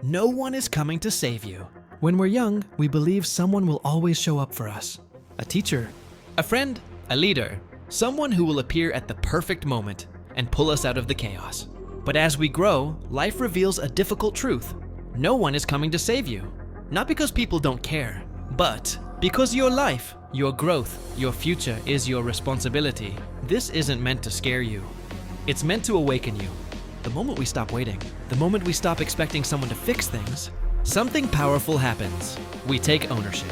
No one is coming to save you. When we're young, we believe someone will always show up for us. A teacher, a friend, a leader, someone who will appear at the perfect moment and pull us out of the chaos. But as we grow, life reveals a difficult truth. No one is coming to save you. Not because people don't care, but because your life, your growth, your future is your responsibility. This isn't meant to scare you. It's meant to awaken you. The moment we stop waiting, the moment we stop expecting someone to fix things, something powerful happens. We take ownership.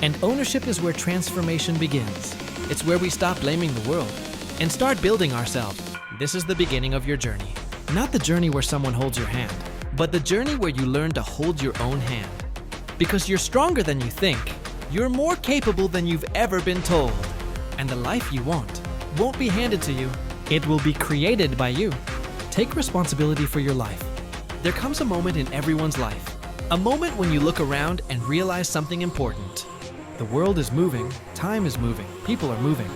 And ownership is where transformation begins. It's where we stop blaming the world and start building ourselves. This is the beginning of your journey. Not the journey where someone holds your hand, but the journey where you learn to hold your own hand. Because you're stronger than you think. You're more capable than you've ever been told. And the life you want won't be handed to you. It will be created by you. Take responsibility for your life. There comes a moment in everyone's life. A moment when you look around and realize something important. The world is moving, time is moving, people are moving.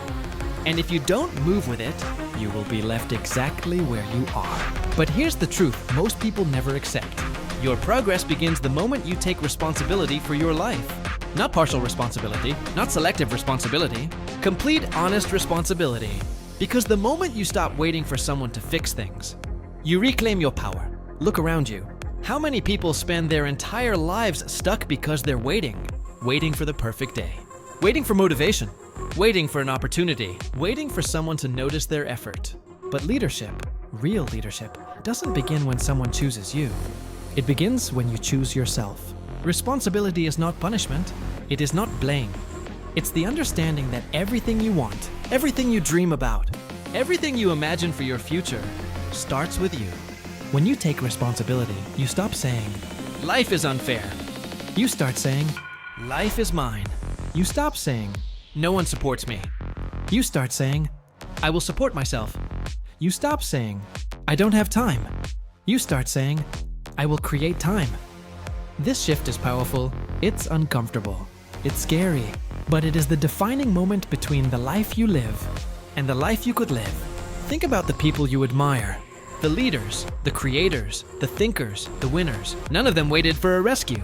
And if you don't move with it, you will be left exactly where you are. But here's the truth most people never accept. Your progress begins the moment you take responsibility for your life. Not partial responsibility, not selective responsibility, complete honest responsibility. Because the moment you stop waiting for someone to fix things, you reclaim your power. Look around you. How many people spend their entire lives stuck because they're waiting? Waiting for the perfect day. Waiting for motivation. Waiting for an opportunity. Waiting for someone to notice their effort. But leadership, real leadership, doesn't begin when someone chooses you. It begins when you choose yourself. Responsibility is not punishment. It is not blame. It's the understanding that everything you want, everything you dream about, everything you imagine for your future starts with you. When you take responsibility, you stop saying, life is unfair. You start saying, life is mine. You stop saying, no one supports me. You start saying, I will support myself. You stop saying, I don't have time. You start saying, I will create time. This shift is powerful. It's uncomfortable. It's scary. But it is the defining moment between the life you live and the life you could live. Think about the people you admire. The leaders, the creators, the thinkers, the winners. None of them waited for a rescue.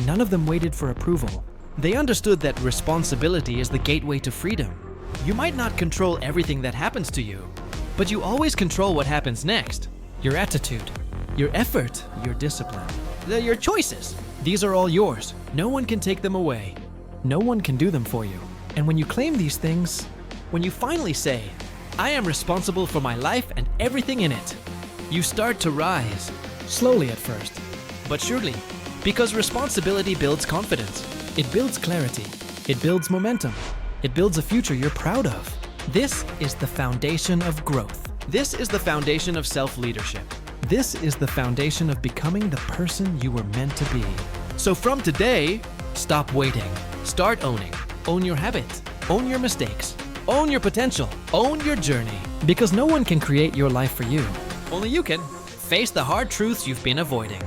None of them waited for approval. They understood that responsibility is the gateway to freedom. You might not control everything that happens to you, but you always control what happens next. Your attitude, your effort, your discipline, your choices. These are all yours. No one can take them away. No one can do them for you. And when you claim these things, when you finally say, I am responsible for my life and everything in it, you start to rise. Slowly at first, but surely. Because responsibility builds confidence. It builds clarity. It builds momentum. It builds a future you're proud of. This is the foundation of growth. This is the foundation of self-leadership. This is the foundation of becoming the person you were meant to be. So from today, stop waiting. Start owning. Own your habits. Own your mistakes. Own your potential. Own your journey. Because no one can create your life for you. Only you can. Face the hard truths you've been avoiding.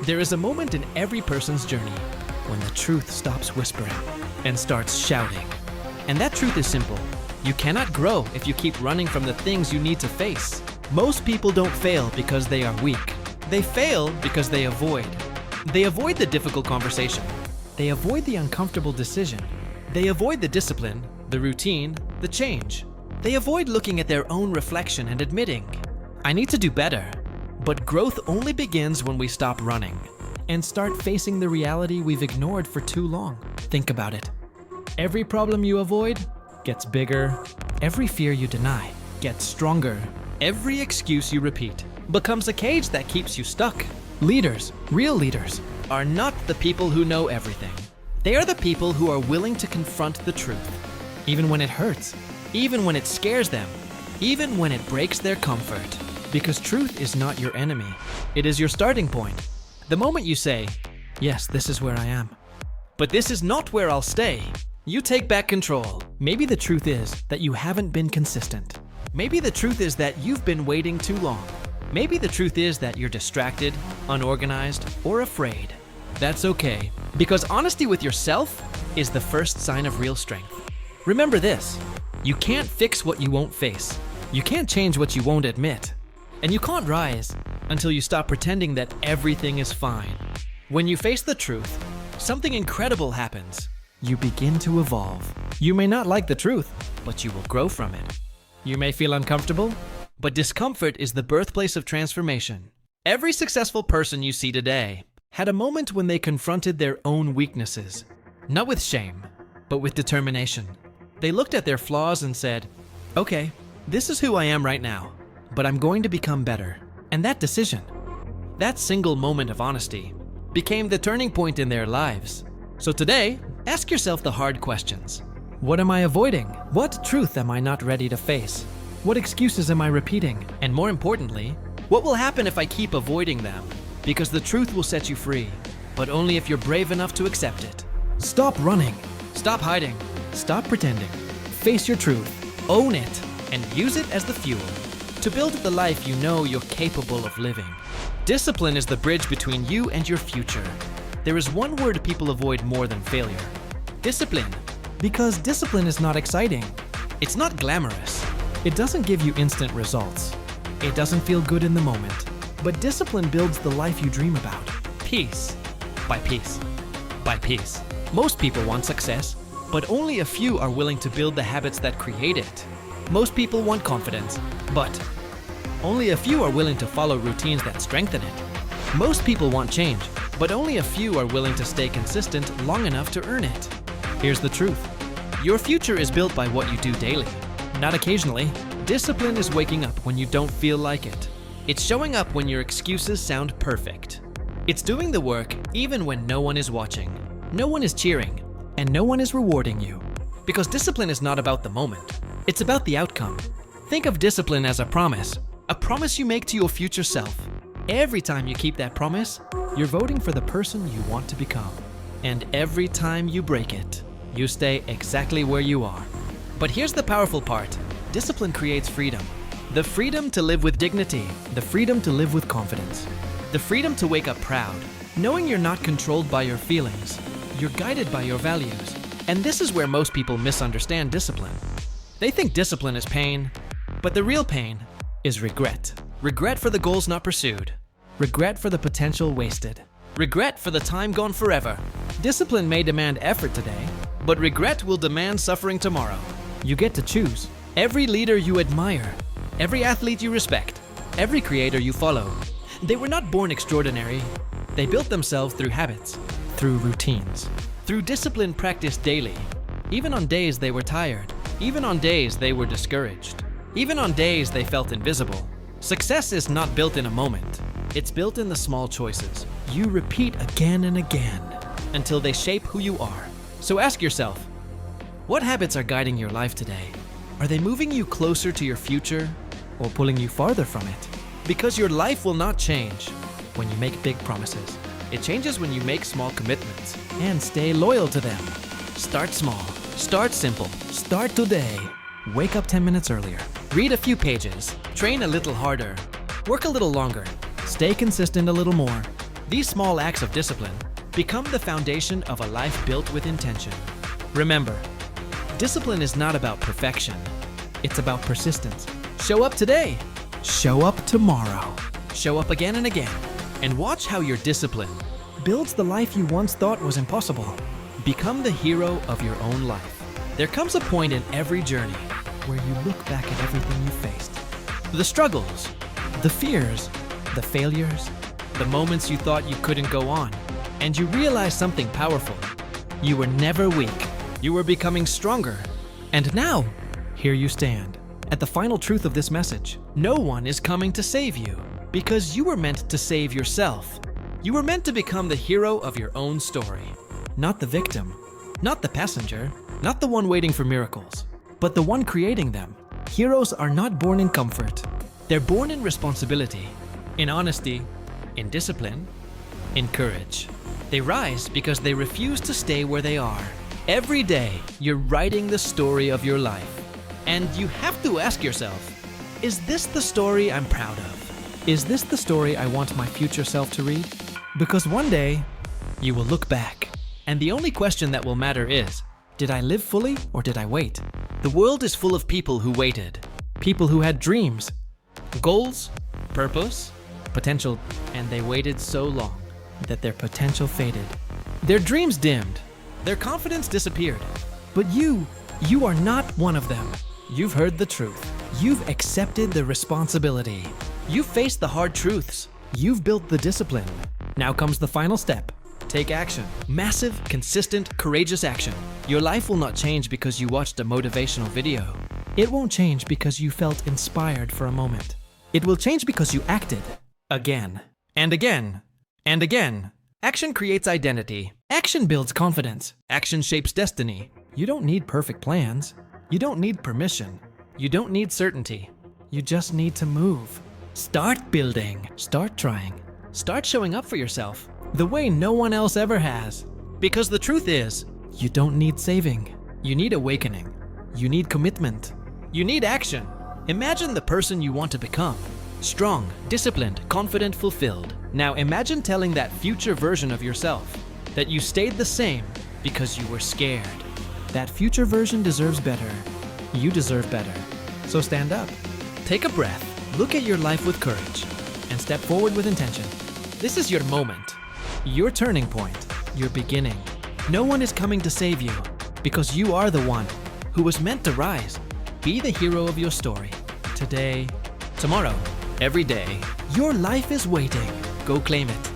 There is a moment in every person's journey when the truth stops whispering and starts shouting. And that truth is simple. You cannot grow if you keep running from the things you need to face. Most people don't fail because they are weak. They fail because they avoid. They avoid the difficult conversation. They avoid the uncomfortable decision. They avoid the discipline, the routine, the change. They avoid looking at their own reflection and admitting, I need to do better. But growth only begins when we stop running and start facing the reality we've ignored for too long. Think about it. Every problem you avoid gets bigger. Every fear you deny gets stronger. Every excuse you repeat becomes a cage that keeps you stuck. Leaders, real leaders, are not the people who know everything. They are the people who are willing to confront the truth, even when it hurts, even when it scares them, even when it breaks their comfort. Because truth is not your enemy. It is your starting point. The moment you say, yes, this is where I am, but this is not where I'll stay, you take back control. Maybe the truth is that you haven't been consistent. Maybe the truth is that you've been waiting too long. Maybe the truth is that you're distracted, unorganized, or afraid. That's okay, because honesty with yourself is the first sign of real strength. Remember this, you can't fix what you won't face. You can't change what you won't admit. And you can't rise until you stop pretending that everything is fine. When you face the truth, something incredible happens. You begin to evolve. You may not like the truth, but you will grow from it. You may feel uncomfortable, but discomfort is the birthplace of transformation. Every successful person you see today had a moment when they confronted their own weaknesses. Not with shame, but with determination. They looked at their flaws and said, okay, this is who I am right now, but I'm going to become better. And that decision, that single moment of honesty, became the turning point in their lives. So today, ask yourself the hard questions. What am I avoiding? What truth am I not ready to face? What excuses am I repeating? And more importantly, what will happen if I keep avoiding them? Because the truth will set you free, but only if you're brave enough to accept it. Stop running. Stop hiding. Stop pretending. Face your truth, own it, and use it as the fuel to build the life you know you're capable of living. Discipline is the bridge between you and your future. There is one word people avoid more than failure: discipline. Because discipline is not exciting. It's not glamorous. It doesn't give you instant results. It doesn't feel good in the moment. But discipline builds the life you dream about. Piece by piece by piece. Most people want success, but only a few are willing to build the habits that create it. Most people want confidence, but only a few are willing to follow routines that strengthen it. Most people want change, but only a few are willing to stay consistent long enough to earn it. Here's the truth. Your future is built by what you do daily, not occasionally. Discipline is waking up when you don't feel like it. It's showing up when your excuses sound perfect. It's doing the work even when no one is watching, no one is cheering, and no one is rewarding you. Because discipline is not about the moment. It's about the outcome. Think of discipline as a promise you make to your future self. Every time you keep that promise, you're voting for the person you want to become. And every time you break it, you stay exactly where you are. But here's the powerful part. Discipline creates freedom. The freedom to live with dignity. The freedom to live with confidence. The freedom to wake up proud, knowing you're not controlled by your feelings. You're guided by your values. And this is where most people misunderstand discipline. They think discipline is pain, but the real pain is regret. Regret for the goals not pursued. Regret for the potential wasted. Regret for the time gone forever. Discipline may demand effort today, but regret will demand suffering tomorrow. You get to choose. Every leader you admire, every athlete you respect, every creator you follow, they were not born extraordinary. They built themselves through habits, through routines, through discipline practiced daily. Even on days they were tired, even on days they were discouraged, even on days they felt invisible. Success is not built in a moment. It's built in the small choices you repeat again and again until they shape who you are. So ask yourself, what habits are guiding your life today? Are they moving you closer to your future or pulling you farther from it? Because your life will not change when you make big promises. It changes when you make small commitments and stay loyal to them. Start small. Start simple. Start today. Wake up 10 minutes earlier. Read a few pages. Train a little harder. Work a little longer. Stay consistent a little more. These small acts of discipline become the foundation of a life built with intention. Remember, discipline is not about perfection. It's about persistence. Show up today. Show up tomorrow. Show up again and again. And watch how your discipline builds the life you once thought was impossible. Become the hero of your own life. There comes a point in every journey where you look back at everything you faced. The struggles, the fears, the failures, the moments you thought you couldn't go on, and you realize something powerful. You were never weak. You were becoming stronger. And now, here you stand. At the final truth of this message, no one is coming to save you because you were meant to save yourself. You were meant to become the hero of your own story. Not the victim, not the passenger, not the one waiting for miracles, but the one creating them. Heroes are not born in comfort. They're born in responsibility, in honesty, in discipline, in courage. They rise because they refuse to stay where they are. Every day, you're writing the story of your life. And you have to ask yourself, is this the story I'm proud of? Is this the story I want my future self to read? Because one day, you will look back. And the only question that will matter is, did I live fully or did I wait? The world is full of people who waited. People who had dreams, goals, purpose, potential, and they waited so long. that their potential faded. Their dreams dimmed. Their confidence disappeared. But you are not one of them. You've heard the truth. You've accepted the responsibility. You've faced the hard truths. You've built the discipline. Now comes the final step. Take action. Massive, consistent, courageous action. Your life will not change because you watched a motivational video. It won't change because you felt inspired for a moment. It will change because you acted. Again. And again. And again. Action creates identity. Action builds confidence. Action shapes destiny. You don't need perfect plans. You don't need permission. You don't need certainty. You just need to move. Start building. Start trying. Start showing up for yourself the way no one else ever has. Because the truth is, you don't need saving. You need awakening. You need commitment. You need action. Imagine the person you want to become. Strong, disciplined, confident, fulfilled. Now imagine telling that future version of yourself that you stayed the same because you were scared. That future version deserves better. You deserve better. So stand up. Take a breath. Look at your life with courage and step forward with intention. This is your moment, your turning point, your beginning. No one is coming to save you because you are the one who was meant to rise. Be the hero of your story. Today, tomorrow, every day. Your life is waiting. Go claim it.